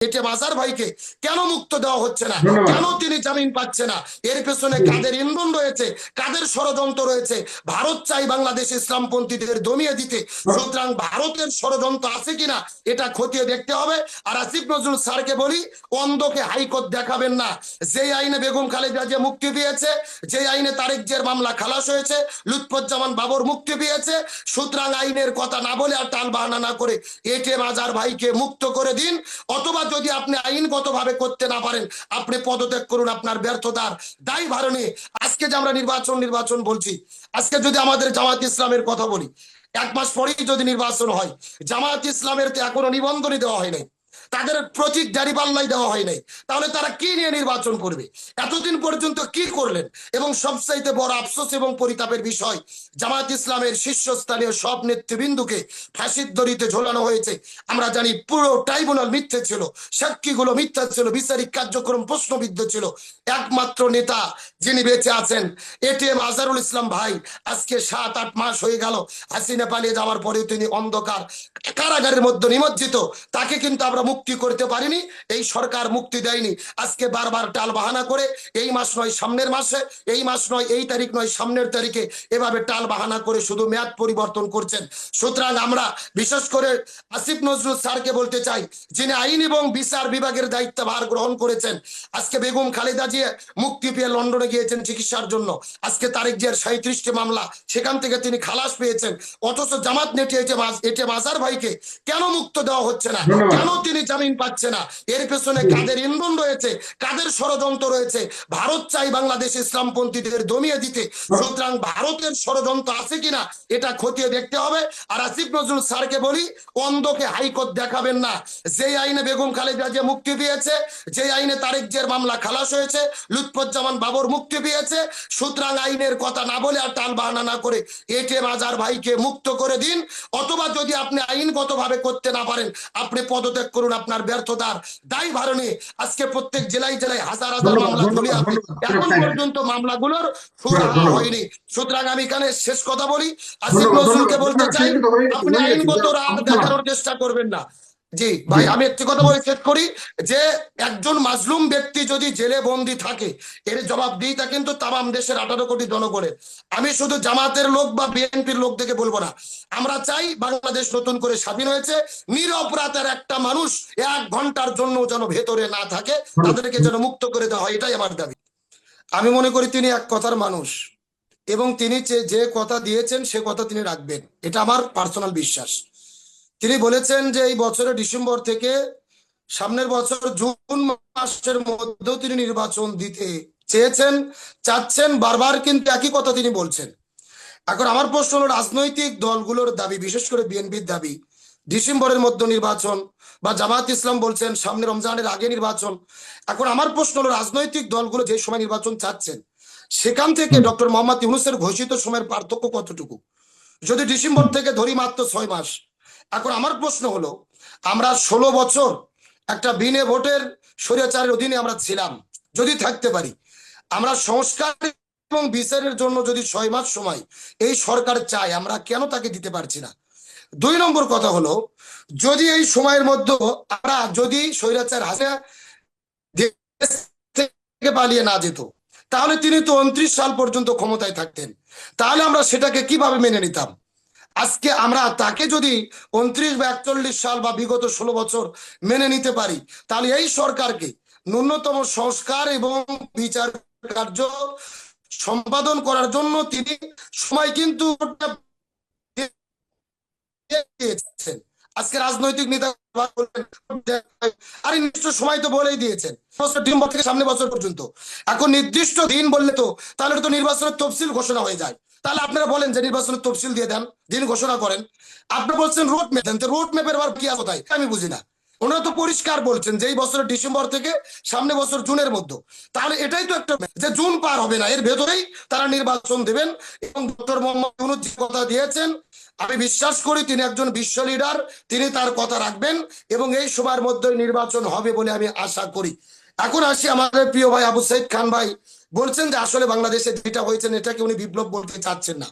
এটে মাজার ভাইকে কেন মুক্ত দেওয়া হচ্ছে না, ধন্যবাদ। কেন তিনি জামিন পাচ্ছে না? এর পেছনে কাদের ইন্ধন রয়েছে, কাদের ষড়যন্ত্র রয়েছে? ভারত চাই বাংলাদেশ ইসলামপন্থীদের দমিয়ে দিতে। সুতরাং ভারতের ষড়যন্ত্র আছে কিনা এটা খতিয়ে দেখতে হবে। আর আসিফ নজরুল স্যারকে বলি, অন্ধকে হাইকোর্ট দেখাবেন না। যে আইনে বেগম খালেদা জিয়া মুক্তি পেয়েছে, যে আইনে তারেক জিয়ার মামলা খালাস হয়েছে, লুৎফুজ্জামান বাবর মুক্তি পেয়েছে, সুতরাং আইনের কথা না বলে আর টাল বাহানা না করে এটে মাজার ভাইকে মুক্ত করে দিন। অথবা যদি আপনি আইনগতভাবে করতে না পারেন, আপনি পদত্যাগ করুন আপনার ব্যর্থতার দায় ভার নিয়ে। আজকে যে আমরা নির্বাচন বলছি, আজকে যদি আমাদের জামাত ইসলামের কথা বলি, 1 মাস পরেই যদি নির্বাচন হয়, জামাত ইসলামের তো এখনো নিবন্ধনই দেওয়া হয় নাই, তাদের প্রতীক দাঁড়িপাল্লাই দেওয়া হয় নাই, তাহলে তারা কি নিয়ে নির্বাচন করবে? এতদিন পর্যন্ত কি করলেন? এবং সবচাইতে বড় আফসোস এবং পরিতাপের বিষয়, জামাত ইসলামের শীর্ষস্থানীয় সব নেতৃবৃন্দকে ফাঁসির দড়িতে ঝোলানো হয়েছে। আমরা জানি পুরো ট্রাইব্যুনাল মিথ্যে ছিল, সাক্ষীগুলো মিথ্যা ছিল, বিচারিক কার্যক্রম প্রশ্নবিদ্ধ ছিল। একমাত্র নেতা যিনি বেঁচে আছেন, এটিএম আজহারুল ইসলাম ভাই, আজকে 7-8 মাস হয়ে গেল হাসিনা পালিয়ে যাওয়ার পরেও তিনি অন্ধকার কারাগারের মধ্যে নিমজ্জিত। তাকে কিন্তু আমরা মুক্তি করতে পারিনি, এই সরকার মুক্তি দেয়নি। আজকে বারবার টাল বাহানা করে এই মাস নয় সামনের মাসে, এই মাস নয় এই তারিখ নয় সামনের তারিখে, এভাবে টাল বাহানা করে শুধু মেয়াদ পরিবর্তন করছেন। সুতরাং আমরা বিশেষ করে আসিফ নজরুল স্যারকে বলতে চাই, যিনি আইন এবং বিচার বিভাগের দায়িত্বভার গ্রহণ করেছেন। আজকে বেগম খালেদা জিয়া মুক্তি পেয়ে লন্ডনে গিয়েছেন চিকিৎসার জন্য, আজকে তারেক জিয়ার 37টি মামলা, সেখান থেকে তিনি খালাস পেয়েছেন। অথচ জামাত নেটে এটে মাজার ভাইকে কেন মুক্ত দেওয়া হচ্ছে না, ধন্যবাদ। কেন তিনি জামিন পাচ্ছে না? এর পেছনে কাদের ইন্ধন রয়েছে, কাদের ষড়যন্ত্র রয়েছে? ভারত চাই বাংলাদেশ ইসলামপন্থীদের দমিয়ে দিতে। সুতরাং ভারতের ষড়যন্ত্র আছে কিনা এটা খতিয়ে দেখতে হবে। আর আসিফ নজরুল স্যারকে বলি, অন্ধকে হাইকোর্ট দেখাবেন না। যে আইনে বেগম খালেদা জিয়া মুক্তি পেয়েছে, যে আইনে তারেক জিয়ার মামলা খালাস হয়েছে, লুৎফুজ্জামান বাবর মুক্তি পেয়েছে, সুতরাং আইনের কথা না বলে আর টাল বাহানা না করে এটিএম আজহার ভাইকে মুক্ত করে দিন। অথবা যদি আপনি আইনগতভাবে করতে না পারেন, আপনি পদত্যাগ করুন আপনার ব্যর্থতার দায় ভার নিয়ে। আজকে প্রত্যেক জেলায় জেলায় হাজার হাজার ধন্যবাদ। মামলা ঝুলে ধন্যবাদ। আছে, ধন্যবাদ। এখন পর্যন্ত মামলাগুলোর সুরাহা ধন্যবাদ। হয়নি। সুতরাং আমি এখানে শেষ কথা বলি, আসিফ ধন্যবাদ। নজরুলকে ধন্যবাদ। বলতে চাই, আপনি হয়ে গেছে আইনগত রাত সমস্যা নাই। দেখানোর চেষ্টা করবেন না। জি জি। ভাই, আমি একটি কথা বলে শেষ করি, যে একজন মাজলুম ব্যক্তি যদি জেলে বন্দী থাকে, এর জবাবদিহিতা কিন্তু তামাম দেশের 18 কোটি জনগণের। আমি শুধু জামাতের লোক বা বিএনপির লোক থেকে বলবো না, আমরা চাই বাংলাদেশ নতুন করে স্বাধীন হয়েছে, নিরপরাধের একটা মানুষ 1 ঘন্টার জন্য যেন ভেতরে না থাকে, তাদেরকে যেন মুক্ত করে দেওয়া হয়, এটাই আমার দাবি। আমি মনে করি তিনি এক কথার মানুষ, এবং তিনি যে কথা দিয়েছেন সে কথা তিনি রাখবেন, এটা আমার পার্সোনাল বিশ্বাস। তিনি বলেছেন যে এই বছরের ডিসেম্বর থেকে সামনের বছর জুন মাসের মধ্যেও তিনি নির্বাচন দিতে চেয়েছেন, চাচ্ছেন, বারবার কিন্তু একই কথা তিনি বলছেন। এখন আমার প্রশ্ন হলো, রাজনৈতিক দলগুলোর দাবি, বিশেষ করে বিএনপির দাবি ডিসেম্বরের মধ্যে নির্বাচন, বা জামাত ইসলাম বলছেন সামনে রমজানের আগে নির্বাচন। এখন আমার প্রশ্ন হলো, রাজনৈতিক দলগুলো যে সময় নির্বাচন চাচ্ছেন, সেখান থেকে ডক্টর মোহাম্মদ ইউনূসের ঘোষিত সময়ের পার্থক্য কতটুকু? যদি ডিসেম্বর থেকে ধরি মাত্র 6 মাস। এখন আমার প্রশ্ন হলো, আমরা 16 বছর একটা বিনে ভোটের স্বৈরাচারের অধীনে আমরা ছিলাম, যদি থাকতে পারি, আমরা সংস্কার এবং বিচারের জন্য যদি 6 মাস সময় এই সরকার চায়, আমরা কেন তাকে দিতে পারছি না? 2 নম্বর কথা হলো, যদি এই সময়ের মধ্যে আমরা যদি স্বৈরাচার হাসিনা দেশ থেকে পালিয়ে না যেত, তাহলে তিনি তো 29 সাল পর্যন্ত ক্ষমতায় থাকতেন, তাহলে আমরা সেটাকে কিভাবে মেনে নিতাম? আজকে আমরা তাকে যদি 29 বা 41 সাল বা বিগত 16 বছর মেনে নিতে পারি, তাহলে এই সরকারকে ন্যূনতম সংস্কার এবং বিচার কার্য সম্পাদন করার জন্য তিনি সময় কিন্তু দিয়েছেন। আজকে রাজনৈতিক নেতা আরে নির্দিষ্ট সময় তো বলেই দিয়েছেন, ডিসেম্বর থেকে সামনে বছর পর্যন্ত। এখন নির্দিষ্ট দিন বললে তো তাহলে তো নির্বাচনের তফসিল ঘোষণা হয়ে যায়। তাহলে আপনারা বলেন যে নির্বাচনের তফসিল দিয়ে দেন, দিন ঘোষণা করেন। আপনারা বলছেন রোড ম্যাপ দেন, রোড ম্যাপের আবার কি কোথায় আমি বুঝি না। ওনারা তো পরিষ্কার বলছেন যে এই বছরের ডিসেম্বর থেকে সামনে বছর জুনের মধ্যে, তাহলে এটাই তো একটা যে জুন পার হবে না, এর ভেতরেই তারা নির্বাচন দেবেন। এবং ডক্টর মোহাম্মদ ইউনূস যে কথা দিয়েছেন, আমি বিশ্বাস করি তিনি একজন বিশ্ব লিডার, তিনি তার কথা রাখবেন এবং এই সময়ের মধ্যে নির্বাচন হবে বলে আমি আশা করি। এখন আসি আমাদের প্রিয় ভাই আবু সাইদ খান ভাই, বলছেন যে আসলে বাংলাদেশে যেটা হয়েছে এটাকে উনি বিপ্লব বলতে চাচ্ছেন না।